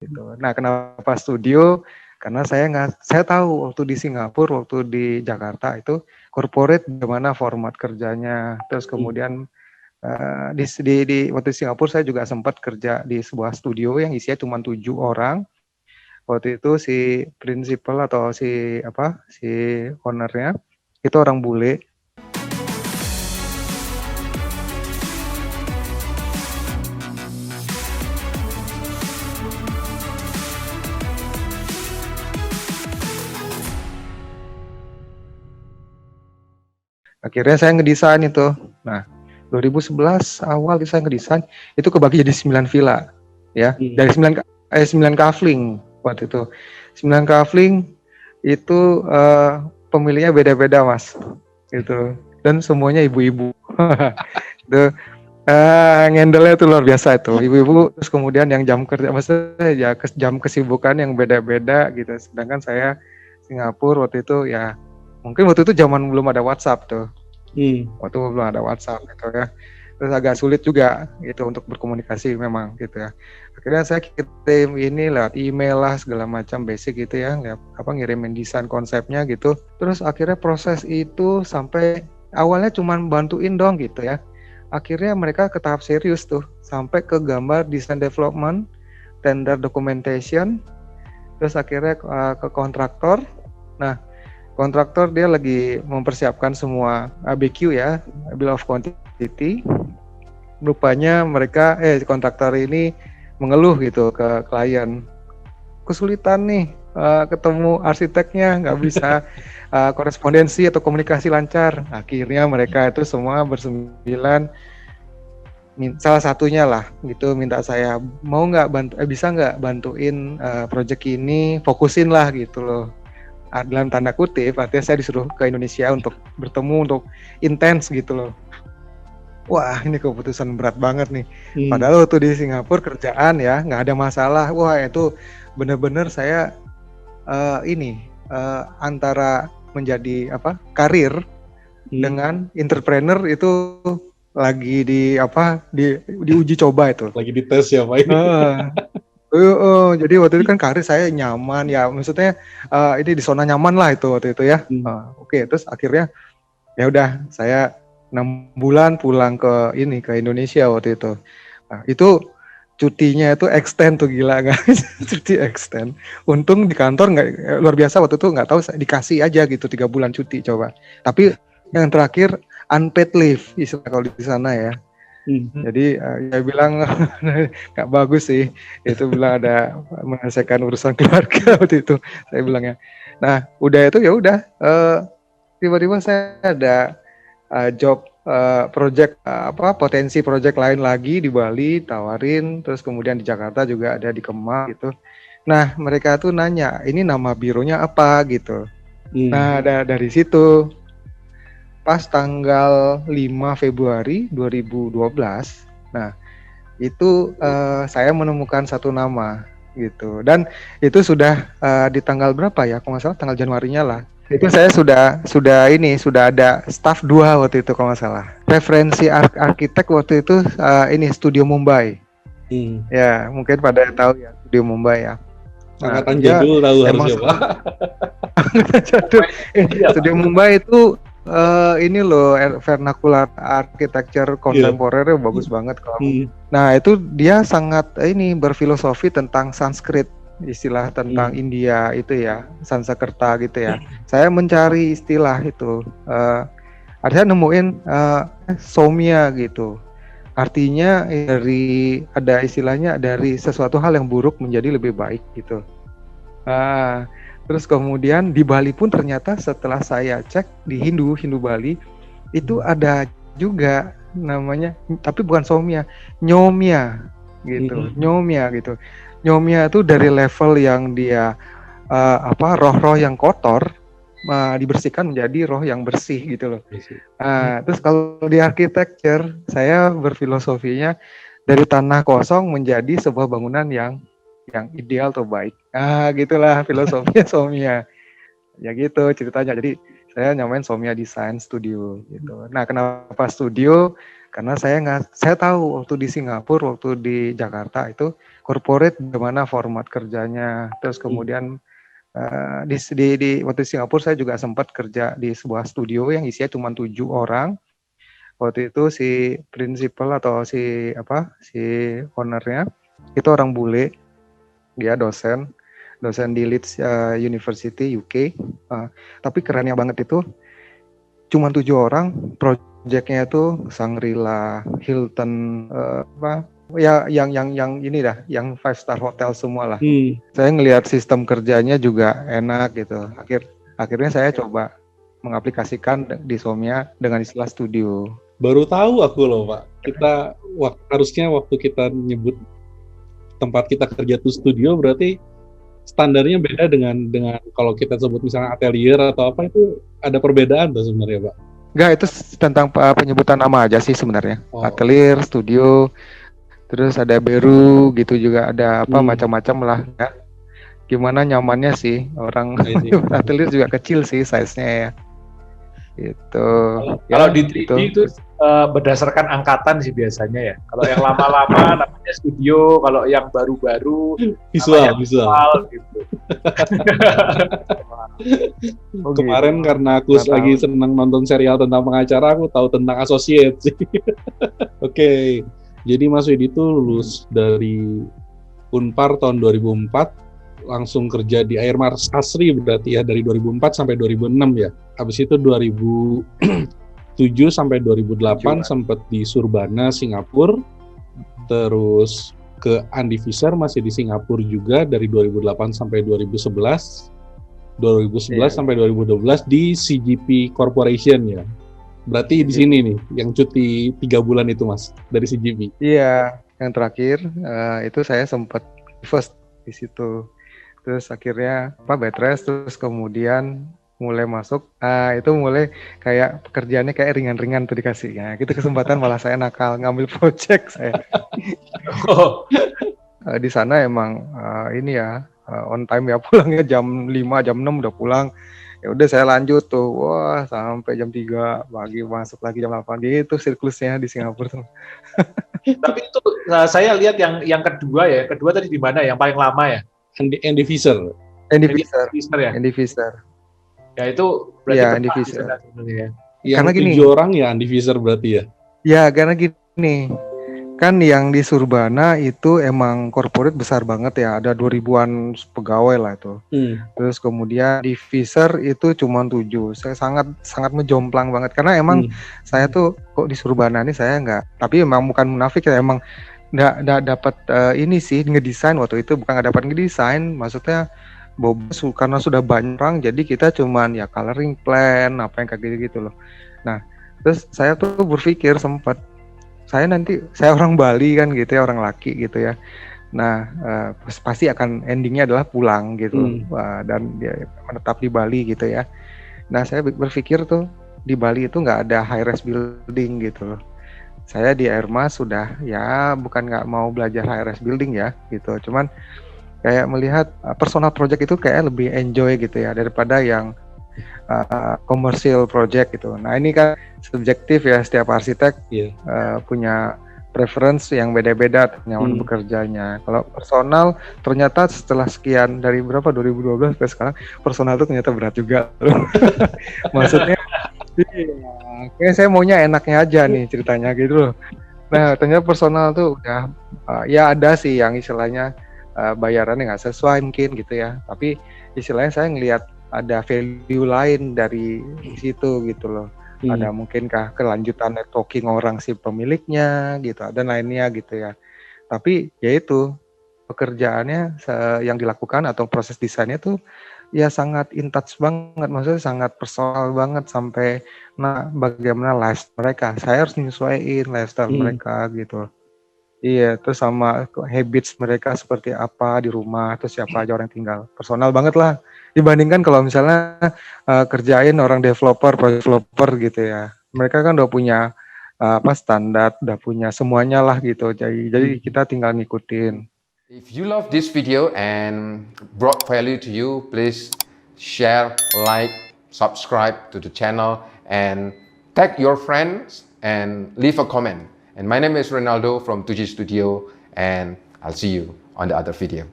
gitu. Nah, kenapa studio? Karena saya tahu waktu di Singapura, waktu di Jakarta itu corporate gimana format kerjanya. Terus kemudian waktu di Singapura saya juga sempat kerja di sebuah studio yang isinya cuma 7 orang. Waktu itu si principal atau si ownernya itu orang bule. Akhirnya saya ngedesain itu. Nah, 2011 awal saya ngedesain itu kebagi jadi 9 villa ya. Dari 9 kafling waktu itu. 9 kafling itu pemilihnya beda-beda, Mas. Gitu. Dan semuanya ibu-ibu. Itu ngendelnya itu luar biasa itu. Ibu-ibu, terus kemudian yang jam kerja maksudnya ya jam kesibukan yang beda-beda gitu. Sedangkan saya Singapura waktu itu ya mungkin waktu itu zaman belum ada WhatsApp tuh. Waktu belum ada WhatsApp gitu ya. Terus agak sulit juga gitu untuk berkomunikasi memang gitu ya. Akhirnya saya kirim ini lewat email lah segala macam basic gitu ya, ngirimin desain konsepnya gitu. Terus akhirnya proses itu sampai awalnya cuma bantuin dong gitu ya. Akhirnya mereka ke tahap serius tuh, sampai ke gambar design development, tender documentation, terus akhirnya ke kontraktor. Nah, kontraktor dia lagi mempersiapkan semua ABQ ya, Bill of Quantity. Rupanya mereka kontraktor ini mengeluh gitu ke klien, kesulitan nih ketemu arsiteknya, nggak bisa korespondensi atau komunikasi lancar. Akhirnya mereka itu semua bersembilan, salah satunya lah gitu minta saya mau nggak bisa nggak bantuin project ini, fokusin lah gitu loh. Dalam tanda kutip, artinya saya disuruh ke Indonesia untuk bertemu, untuk intens gitu loh. Wah, ini keputusan berat banget nih. Padahal waktu di Singapura kerjaan ya nggak ada masalah. Wah, itu benar-benar saya antara menjadi karir dengan entrepreneur itu lagi diuji coba itu. Lagi dites ya Pak ini. Jadi waktu itu kan karir saya nyaman ya, maksudnya ini di zona nyaman lah itu waktu itu ya. Oke, terus akhirnya ya udah saya 6 bulan pulang ke Indonesia waktu itu. Nah, itu cutinya itu extend tuh, gila nggak? Cuti extend. Untung di kantor nggak luar biasa waktu itu, nggak tahu dikasih aja gitu 3 bulan cuti coba. Tapi yang terakhir unpaid leave istilah kalau di sana ya. Jadi saya bilang nggak bagus sih. Itu bilang ada menyelesaikan urusan keluarga waktu itu. Saya bilangnya. Nah udah itu ya udah. Tiba-tiba saya ada job project potensi project lain lagi di Bali tawarin, terus kemudian di Jakarta juga ada di Kemang gitu. Nah mereka tuh nanya ini nama bironya apa gitu. Nah dari situ pas tanggal 5 Februari 2012, nah itu saya menemukan satu nama gitu, dan itu sudah di tanggal berapa ya, kalau nggak salah tanggal Januarinya lah. Itu saya sudah ada staff 2 waktu itu kalau nggak salah. Referensi arsitek waktu itu ini Studio Mumbai. Ya mungkin pada tahu ya Studio Mumbai ya. Angkatan jadul tahu harusnya Pak. Studio Mumbai itu ini loh vernacular architecture kontemporer bagus banget kalau. Nah itu dia sangat berfilosofi tentang Sanskrit, istilah tentang India itu ya, Sanskerta gitu ya. Saya mencari istilah itu, saya nemuin somya gitu. Artinya ada istilahnya dari sesuatu hal yang buruk menjadi lebih baik gitu. Terus kemudian di Bali pun ternyata setelah saya cek di Hindu Bali itu ada juga namanya, tapi bukan somya, nyomya gitu. Nyomya gitu. Nyomya itu dari level yang dia roh-roh yang kotor dibersihkan menjadi roh yang bersih gitu loh. Terus kalau di architecture saya berfilosofinya dari tanah kosong menjadi sebuah bangunan yang ideal atau baik. Gitulah filosofinya Somya. Ya gitu ceritanya. Jadi saya nyamain Somya Design Studio gitu. Nah, kenapa studio? Karena saya tahu waktu di Singapura, waktu di Jakarta itu corporate gimana format kerjanya. Terus kemudian waktu di Singapura saya juga sempat kerja di sebuah studio yang isinya cuma 7 orang. Waktu itu si principal atau si ownernya itu orang bule, dia dosen di Leeds University UK. Tapi kerennya banget itu cuma 7 orang, proyeknya itu Shangri-La, Hilton, yang ini dah, yang 5-star hotel semua lah. Saya ngelihat sistem kerjanya juga enak gitu. Akhirnya saya coba mengaplikasikan di Somia dengan istilah studio. Baru tahu aku loh Pak, harusnya waktu kita nyebut tempat kita kerja tuh studio, berarti standarnya beda dengan kalau kita sebut misalnya atelier atau apa, itu ada perbedaan tuh sebenarnya Pak? Enggak, itu tentang penyebutan nama aja sih sebenarnya. Atelier, studio, terus ada beru gitu juga, ada macam-macam lah ya. Gimana nyamannya sih, orang atelier juga kecil sih size-nya ya. Gitu. Kalau di 3D itu berdasarkan angkatan sih biasanya ya. Kalau yang lama-lama namanya studio, kalau yang baru-baru visual gitu. Kemarin karena aku lagi senang nonton serial tentang pengacara, aku tahu tentang associate sih. Oke. Jadi Mas Widi itu lulus dari Unpar tahun 2004, langsung kerja di Air Mars Asri berarti ya, dari 2004 sampai 2006 ya. Habis itu 2007 sampai 2008 sempat di Surbana Singapura, terus ke Andy Fisher masih di Singapura juga dari 2008 sampai 2011 sampai 2012 di CGP Corporation ya. Berarti di sini nih yang cuti 3 bulan itu Mas dari CGP. Iya, yang terakhir itu saya sempat first di situ. Terus akhirnya bed rest, terus kemudian mulai masuk, itu mulai kayak pekerjaannya kayak ringan-ringan tuh dikasih. Ya, gitu kesempatan malah saya nakal ngambil project saya. Di sana emang ini ya on time ya, pulangnya jam 5, jam 6 udah pulang. Ya udah saya lanjut tuh, wah sampai jam 3 pagi masuk lagi jam 8 gitu siklusnya di Singapura tuh. Tapi itu saya lihat yang kedua tadi di mana yang paling lama ya? Andy Fisher ya. Andy Fisher. Ya itu berarti Andy Fisher. Karena 7 orang ya Andy Fisher berarti ya. Ya karena gini, kan yang di Surbana itu emang corporate besar banget ya, ada 2000-an pegawai lah itu. Terus kemudian di Fisher itu cuma 7. Saya sangat menjomplang banget karena emang saya tuh kok di Surbana ini saya nggak, tapi emang bukan munafik ya, emang nggak dapat ini sih ngedesain waktu itu, bukan nggak dapat ngedesain, maksudnya karena sudah banyak orang, jadi kita cuman ya coloring plan apa yang kayak gitu loh. Nah terus saya tuh berpikir sempat, saya orang Bali kan gitu ya, orang laki gitu ya. Nah pasti akan endingnya adalah pulang gitu, dan dia menetap di Bali gitu ya. Nah saya berpikir tuh di Bali itu nggak ada high rise building gitu loh. Saya di Air Mars sudah ya bukan nggak mau belajar high rise building ya gitu, cuman kayak melihat personal project itu kayak lebih enjoy gitu ya daripada yang commercial project gitu. Nah ini kan subjektif ya, setiap arsitek punya preference yang beda-beda nyaman bekerjanya. Kalau personal ternyata setelah sekian dari 2012 sampai sekarang, personal itu ternyata berat juga. Maksudnya kayak saya maunya enaknya aja nih ceritanya gitu loh. Nah ternyata personal tuh udah ya ada sih yang istilahnya bayarannya nggak sesuai mungkin gitu ya, tapi istilahnya saya ngelihat ada value lain dari situ gitu loh. Ada mungkinkah kelanjutan networking orang si pemiliknya gitu, dan lainnya gitu ya. Tapi ya itu pekerjaannya yang dilakukan atau proses desainnya tuh ya sangat in touch banget, maksudnya sangat personal banget, sampai bagaimana lifestyle mereka, saya harus menyesuaikan lifestyle mereka gitu. Iya, terus sama habits mereka seperti apa di rumah, terus siapa aja orang tinggal. Personal banget lah. Dibandingkan kalau misalnya kerjain orang developer gitu ya. Mereka kan udah punya standar, udah punya semuanya lah gitu. Jadi kita tinggal ngikutin. If you love this video and brought value to you, please share, like, subscribe to the channel and tag your friends and leave a comment. And my name is Ronaldo from 2G Studio, and I'll see you on the other video.